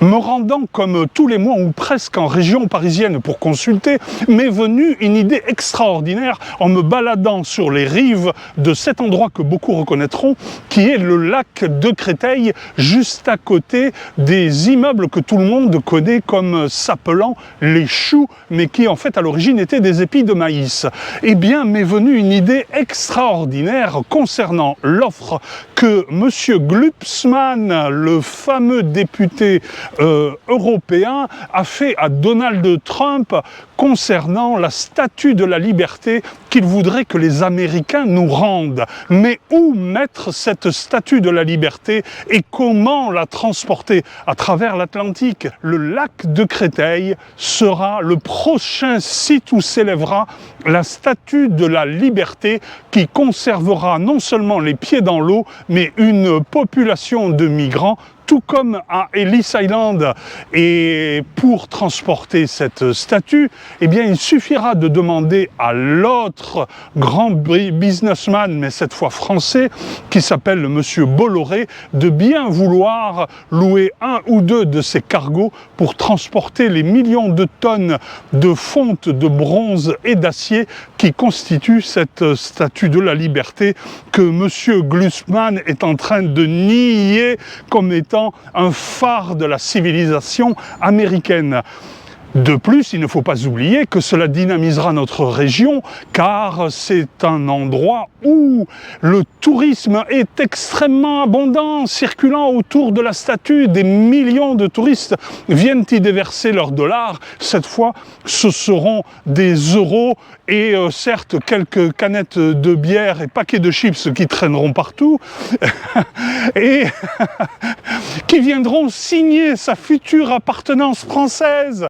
Me rendant comme tous les mois ou presque en région parisienne pour consulter, m'est venue une idée extraordinaire en me baladant sur les rives de cet endroit que beaucoup reconnaîtront, qui est le lac de Créteil, juste à côté des immeubles que tout le monde connaît comme s'appelant les choux, mais qui en fait à l'origine étaient des épis de maïs. Eh bien, m'est venue une idée extraordinaire concernant l'offre que M. Glucksmann, le fameux député européen, a fait à Donald Trump concernant la statue de la liberté qu'il voudrait que les Américains nous rendent. Mais où mettre cette statue de la liberté et comment la transporter à travers l'Atlantique? Le lac de Créteil sera le prochain site où s'élèvera la statue de la liberté qui conservera non seulement les pieds dans l'eau, mais une population de migrants tout comme à Ellis Island. Et pour transporter cette statue, eh bien, il suffira de demander à l'autre grand businessman, mais cette fois français, qui s'appelle Monsieur Bolloré, de bien vouloir louer un ou deux de ces cargos pour transporter les millions de tonnes de fonte de bronze et d'acier qui constituent cette statue de la liberté que Monsieur Glucksmann est en train de nier comme étant un phare de la civilisation américaine. De plus, il ne faut pas oublier que cela dynamisera notre région, car c'est un endroit où le tourisme est extrêmement abondant, circulant autour de la statue. Des millions de touristes viennent y déverser leurs dollars. Cette fois, ce seront des euros et certes quelques canettes de bière et paquets de chips qui traîneront partout et qui viendront signer sa future appartenance française.